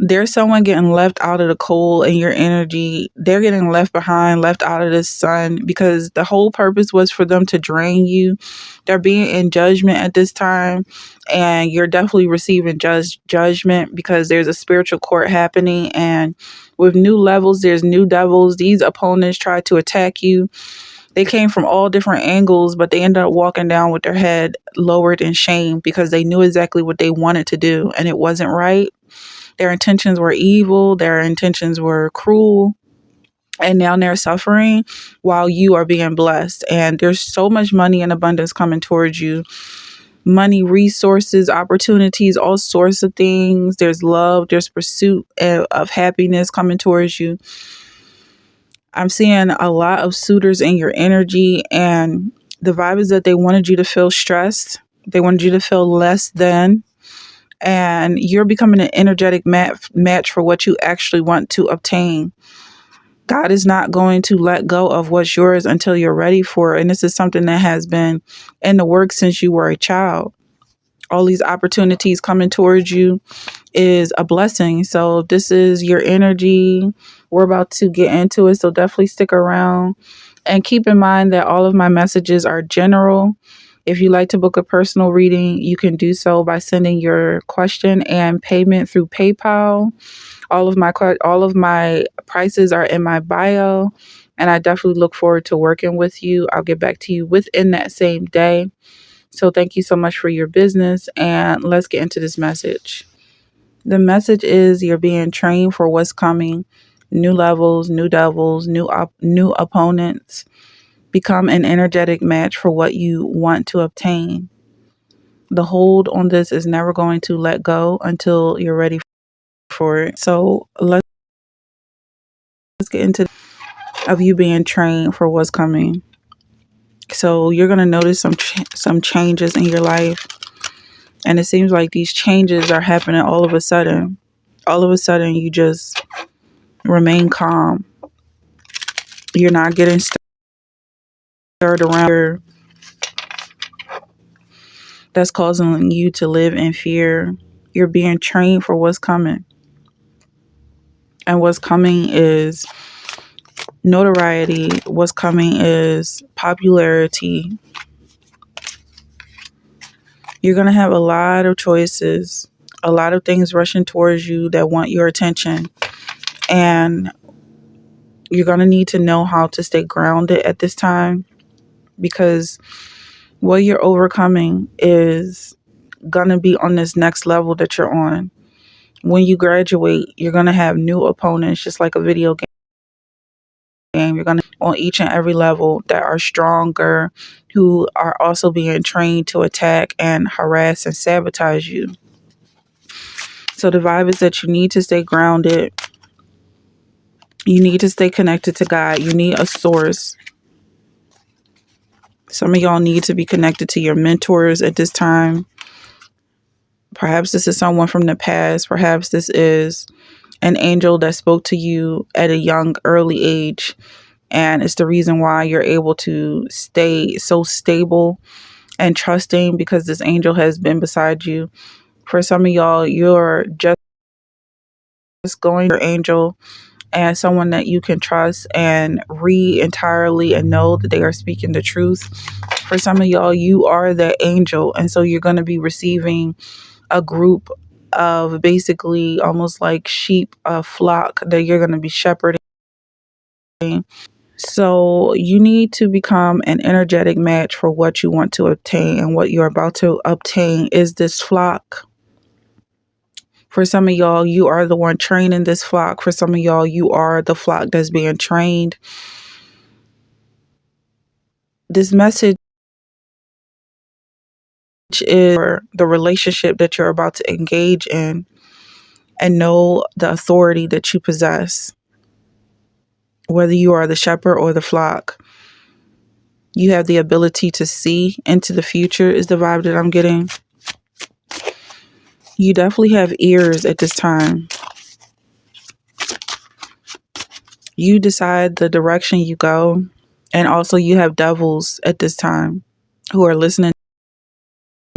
There's someone getting left out of the cold in your energy. They're getting left behind, left out of the sun, because the whole purpose was for them to drain you. They're being in judgment at this time, and you're definitely receiving judgment because there's a spiritual court happening. And with new levels, there's new devils. These opponents try to attack you. They came from all different angles, but they ended up walking down with their head lowered in shame because they knew exactly what they wanted to do, and it wasn't right. Their intentions were evil, their intentions were cruel, and now they're suffering while you are being blessed. And there's so much money and abundance coming towards you. Money, resources, opportunities, all sorts of things. There's love, there's pursuit of happiness coming towards you. I'm seeing a lot of suitors in your energy, and the vibe is that they wanted you to feel stressed. They wanted you to feel less than, and you're becoming an energetic match for what you actually want to obtain. God is not going to let go of what's yours until you're ready for it. And this is something that has been in the works since you were a child. All these opportunities coming towards you is a blessing. So if this is your energy, we're about to get into it. So definitely stick around, and keep in mind that all of my messages are general. If you like to book a personal reading, you can do so by sending your question and payment through PayPal. All of my prices are in my bio, and I definitely look forward to working with you. I'll get back to you within that same day. So thank you so much for your business, and let's get into this message. The message is you're being trained for what's coming. New levels, new devils, new opponents. Become an energetic match for what you want to obtain. The hold on this is never going to let go until you're ready for it. So let's get into of you being trained for what's coming. So you're going to notice some changes in your life, and it seems like these changes are happening all of a sudden. All of a sudden, you just remain calm. You're not getting stirred around. That's causing you to live in fear. You're being trained for what's coming. And what's coming is notoriety. What's coming is popularity. You're going to have a lot of choices, a lot of things rushing towards you that want your attention. And you're going to need to know how to stay grounded at this time, because what you're overcoming is going to be on this next level that you're on. When you graduate, you're going to have new opponents, just like a video game. You're going to on each and every level that are stronger, who are also being trained to attack and harass and sabotage you. So the vibe is that you need to stay grounded. You need to stay connected to God. You need a source. Some of y'all need to be connected to your mentors at this time. Perhaps this is someone from the past. Perhaps this is an angel that spoke to you at a young, early age. And it's the reason why you're able to stay so stable and trusting, because this angel has been beside you. For some of y'all, you're just going to your angel and someone that you can trust and read entirely and know that they are speaking the truth. For some of y'all, you are that angel. And so you're going to be receiving a group of basically almost like sheep, a flock that you're going to be shepherding. So you need to become an energetic match for what you want to obtain, and what you're about to obtain is this flock. For some of y'all, you are the one training this flock. For some of y'all, you are the flock that's being trained. This message is the relationship that you're about to engage in, and know the authority that you possess. Whether you are the shepherd or the flock, you have the ability to see into the future is the vibe that I'm getting. You definitely have ears at this time. You decide the direction you go. And also you have devils at this time who are listening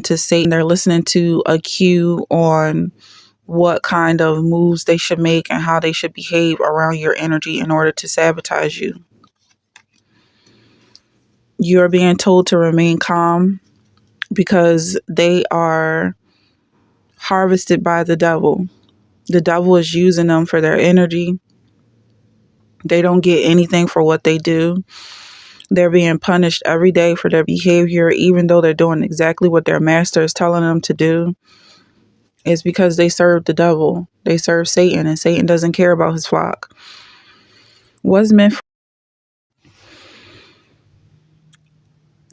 to Satan. They're listening to a cue on what kind of moves they should make and how they should behave around your energy in order to sabotage you. You're being told to remain calm because they are harvested by the devil. The devil is using them for their energy. They don't get anything for what they do. They're being punished every day for their behavior, even though they're doing exactly what their master is telling them to do. It's because they serve the devil. They serve Satan, and Satan doesn't care about his flock. What's meant for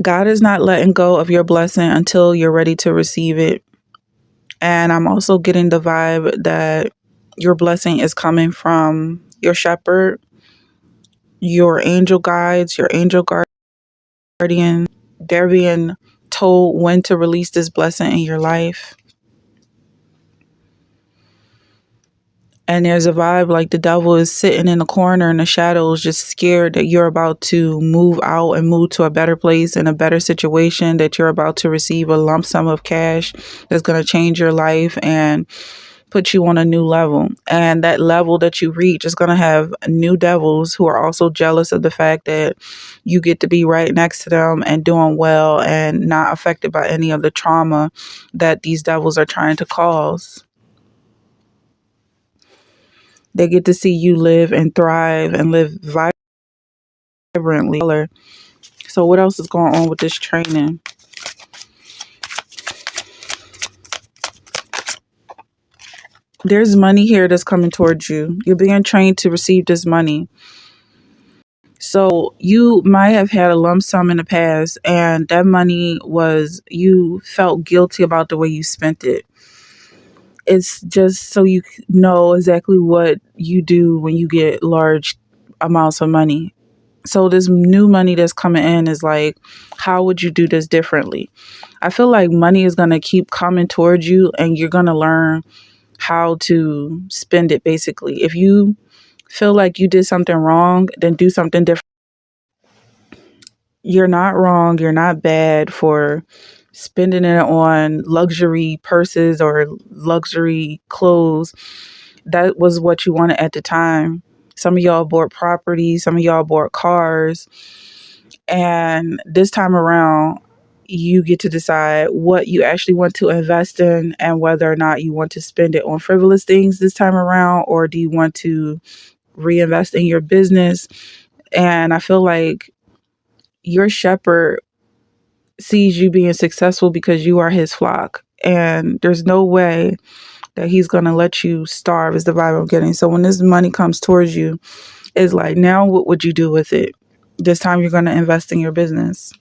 God is not letting go of your blessing until you're ready to receive it. And I'm also getting the vibe that your blessing is coming from your shepherd, your angel guides, your angel guardian. They're being told when to release this blessing in your life. And there's a vibe like the devil is sitting in the corner in the shadows, just scared that you're about to move out and move to a better place in a better situation, that you're about to receive a lump sum of cash that's going to change your life and put you on a new level. And that level that you reach is going to have new devils who are also jealous of the fact that you get to be right next to them and doing well and not affected by any of the trauma that these devils are trying to cause. They get to see you live and thrive and live vibrantly. So what else is going on with this training? There's money here that's coming towards you. You're being trained to receive this money. So you might have had a lump sum in the past, and that money was, you felt guilty about the way you spent it. It's just so you know exactly what you do when you get large amounts of money. So this new money that's coming in is like, how would you do this differently? I feel like money is going to keep coming towards you and you're going to learn how to spend it basically. If you feel like you did something wrong, then do something different. You're not wrong. You're not bad for spending it on luxury purses or luxury clothes. That was what you wanted at the time. Some of y'all bought property, some of y'all bought cars. And this time around, you get to decide what you actually want to invest in and whether or not you want to spend it on frivolous things this time around, or do you want to reinvest in your business. And I feel like your shepherd sees you being successful because you are his flock. And there's no way that he's going to let you starve is the vibe I'm getting. So when this money comes towards you, it's like, now what would you do with it? This time you're going to invest in your business.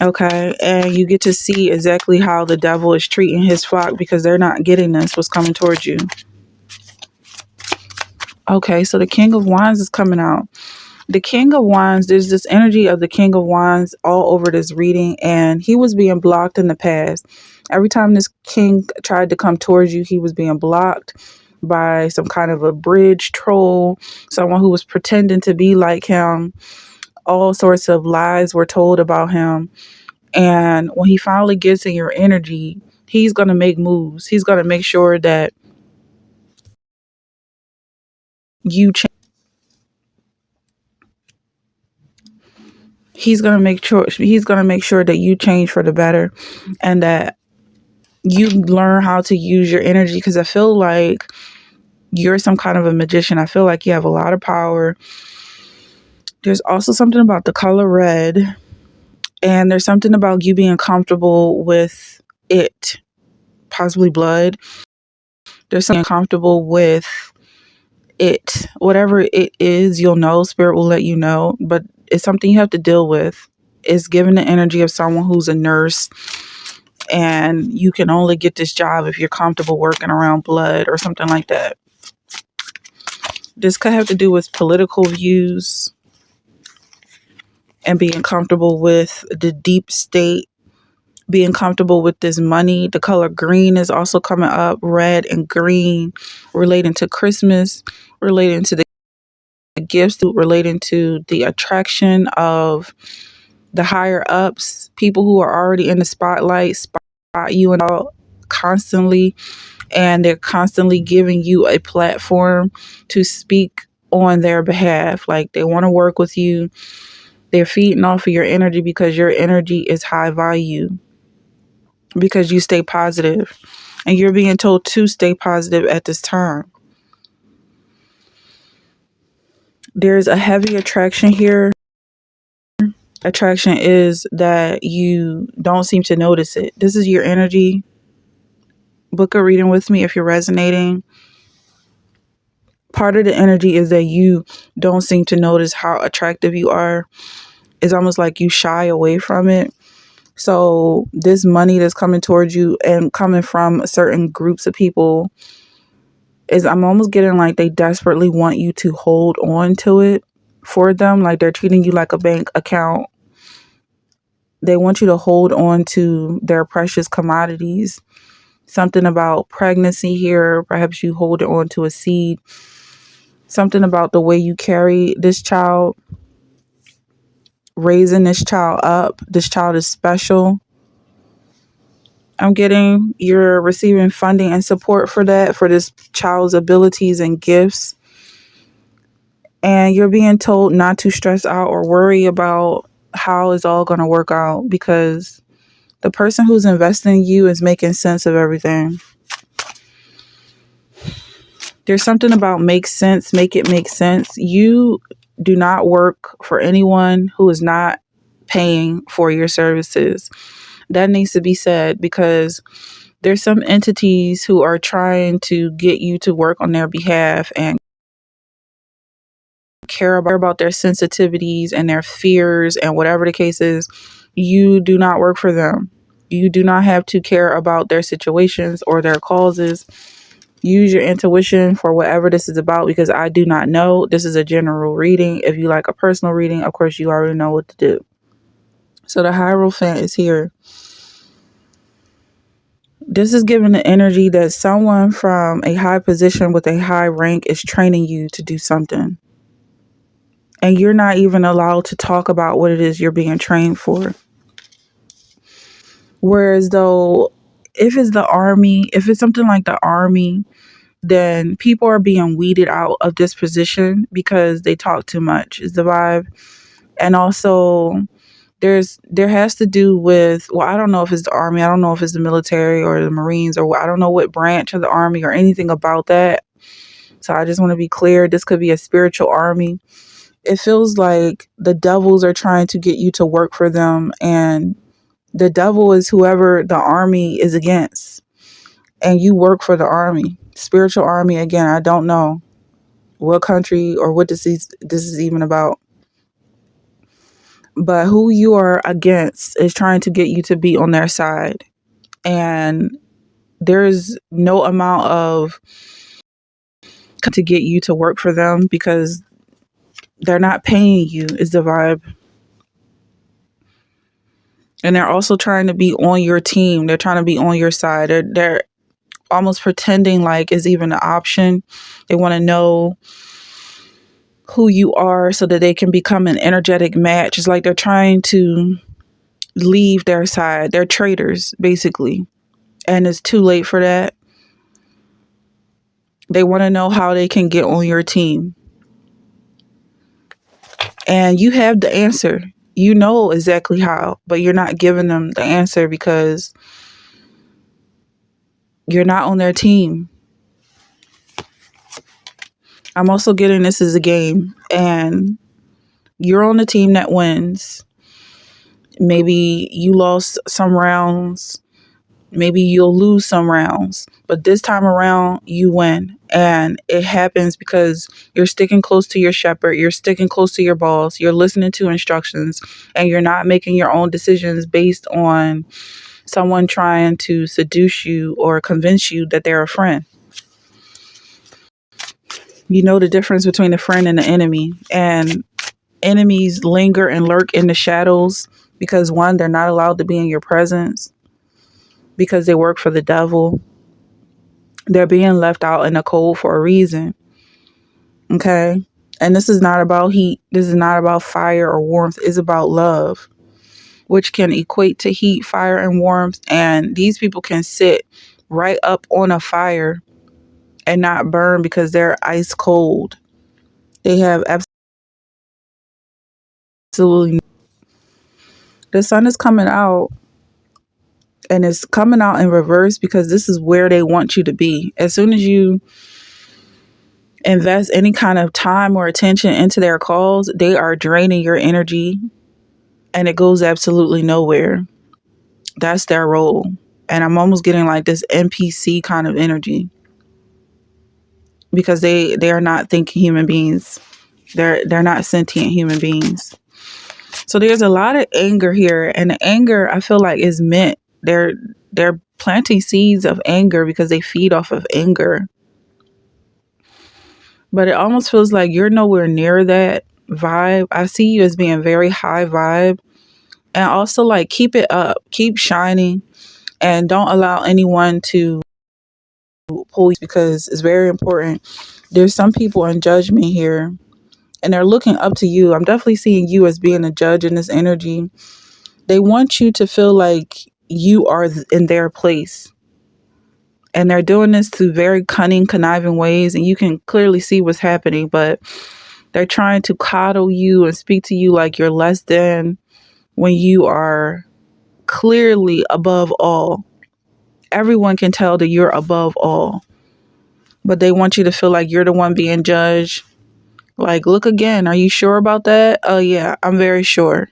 Okay. And you get to see exactly how the devil is treating his flock because they're not getting this, what's coming towards you. Okay. So the King of Wands is coming out. The King of Wands, there's this energy of the King of Wands all over this reading, and he was being blocked in the past. Every time this king tried to come towards you, he was being blocked by some kind of a bridge troll, someone who was pretending to be like him. All sorts of lies were told about him. And when he finally gets in your energy, he's going to make moves. He's going to make sure that you change. He's going to make sure that you change for the better and that you learn how to use your energy, because I feel like you're some kind of a magician. I feel like you have a lot of power. There's also something about the color red, and there's something about you being comfortable with it, possibly blood. There's something comfortable with it. Whatever it is, you'll know. Spirit will let you know, but it's something you have to deal with. It's given the energy of someone who's a nurse, and you can only get this job if you're comfortable working around blood or something like that. This could have to do with political views and being comfortable with the deep state, being comfortable with this money. The color green is also coming up, red and green, relating to Christmas, relating to the gifts, relating to the attraction of the higher ups, people who are already in the spotlight, you and all constantly, and they're constantly giving you a platform to speak on their behalf. Like, they want to work with you. They're feeding off of your energy because your energy is high value, because you stay positive, and you're being told to stay positive at this time. There's a heavy attraction here. Attraction is that you don't seem to notice it. This is your energy. Book a reading with me if you're resonating. Part of the energy is that you don't seem to notice how attractive you are. It's almost like you shy away from it. So this money that's coming towards you and coming from certain groups of people is, I'm almost getting like they desperately want you to hold on to it for them. Like, they're treating you like a bank account. They want you to hold on to their precious commodities. Something about pregnancy here. Perhaps you hold on to a seed. Something about the way you carry this child, raising this child up. This child is special. I'm getting you're receiving funding and support for that, for this child's abilities and gifts. And you're being told not to stress out or worry about how it's all going to work out, because the person who's investing in you is making sense of everything. There's something about make sense, make it make sense. You do not work for anyone who is not paying for your services. That needs to be said, because there's some entities who are trying to get you to work on their behalf and care about their sensitivities and their fears and whatever the case is. You do not work for them. You do not have to care about their situations or their causes. Use your intuition for whatever this is about, because I do not know. This is a general reading. If you like a personal reading, of course, you already know what to do. So the Hierophant is here. This is giving the energy that someone from a high position with a high rank is training you to do something. And you're not even allowed to talk about what it is you're being trained for. Whereas though, if it's the army, if it's something like the army, then people are being weeded out of this position because they talk too much, is the vibe. And also, there has to do with, well, I don't know if it's the army, I don't know if it's the military or the Marines, or I don't know what branch of the army or anything about that. So I just want to be clear, this could be a spiritual army. It feels like the devils are trying to get you to work for them, and the devil is whoever the army is against, and you work for the army. Spiritual army, again, I don't know what country or what this is even about. But who you are against is trying to get you to be on their side. And there's no amount of to get you to work for them, because they're not paying you, is the vibe. And they're also trying to be on your team. They're trying to be on your side. They're almost pretending like it's even an option. They want to know who you are so that they can become an energetic match. It's like they're trying to leave their side. They're traitors, basically. And it's too late for that. They want to know how they can get on your team. And you have the answer. You know exactly how, but you're not giving them the answer because you're not on their team. I'm also getting this is a game, and you're on the team that wins. Maybe you lost some rounds. Maybe you'll lose some rounds, but this time around you win. And it happens because you're sticking close to your shepherd. You're sticking close to your boss. You're listening to instructions, and you're not making your own decisions based on someone trying to seduce you or convince you that they're a friend. You know the difference between a friend and an enemy, and enemies linger and lurk in the shadows because, one, they're not allowed to be in your presence because they work for the devil. They're being left out in the cold for a reason. Okay? And this is not about heat. This is not about fire or warmth. It's about love. which can equate to heat, fire, and warmth. And these people can sit right up on a fire and not burn because they're ice cold. They have absolutely. The sun is coming out, and it's coming out in reverse because this is where they want you to be. As soon as you invest any kind of time or attention into their calls, they are draining your energy and it goes absolutely nowhere. That's their role. And I'm almost getting like this NPC kind of energy because they are not thinking human beings. They're not sentient human beings. So there's a lot of anger here, and the anger I feel like is meant. They're planting seeds of anger because they feed off of anger. But it almost feels like you're nowhere near that vibe. I see you as being very high vibe, and also like keep it up, keep shining, and don't allow anyone to pull you because it's very important. There's some people in judgment here and they're looking up to you. I'm definitely seeing you as being a judge in this energy. They want you to feel like you are in their place. And they're doing this through very cunning, conniving ways. And you can clearly see what's happening. But they're trying to coddle you and speak to you like you're less than when you are clearly above all. Everyone can tell that you're above all. But they want you to feel like you're the one being judged. Like, look again. Are you sure about that? Oh, yeah, I'm very sure.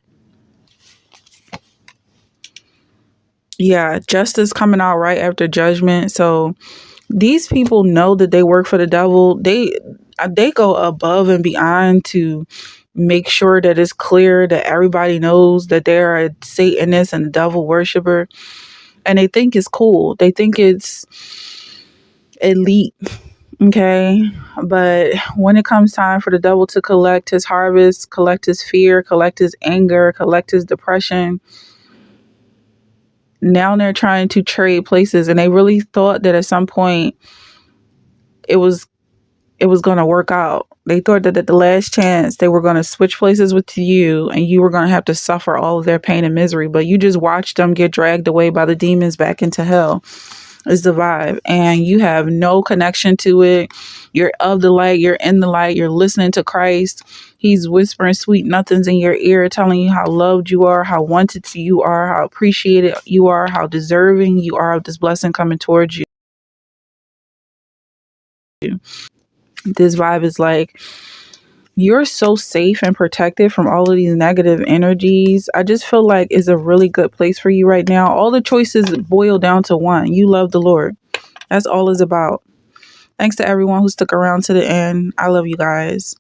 Yeah, justice coming out right after judgment. So these people know that they work for the devil. They go above and beyond to make sure that it's clear that everybody knows that they're a Satanist and a devil worshiper. And they think it's cool. They think it's elite. Okay. But when it comes time for the devil to collect his harvest, collect his fear, collect his anger, collect his depression, now they're trying to trade places. And they really thought that at some point it was going to work out. They thought that at the last chance they were going to switch places with you and you were going to have to suffer all of their pain and misery. But you just watched them get dragged away by the demons back into hell. Is the vibe, and you have no connection to it. You're of the light, you're in the light, you're listening to Christ. He's whispering sweet nothings in your ear, telling you how loved you are, how wanted you are, how appreciated you are, how deserving you are of this blessing coming towards you. This vibe is like you're so safe and protected from all of these negative energies. I just feel like it's a really good place for you right now. All the choices boil down to one. You love the Lord. That's all it's about. Thanks to everyone who stuck around to the end. I love you guys.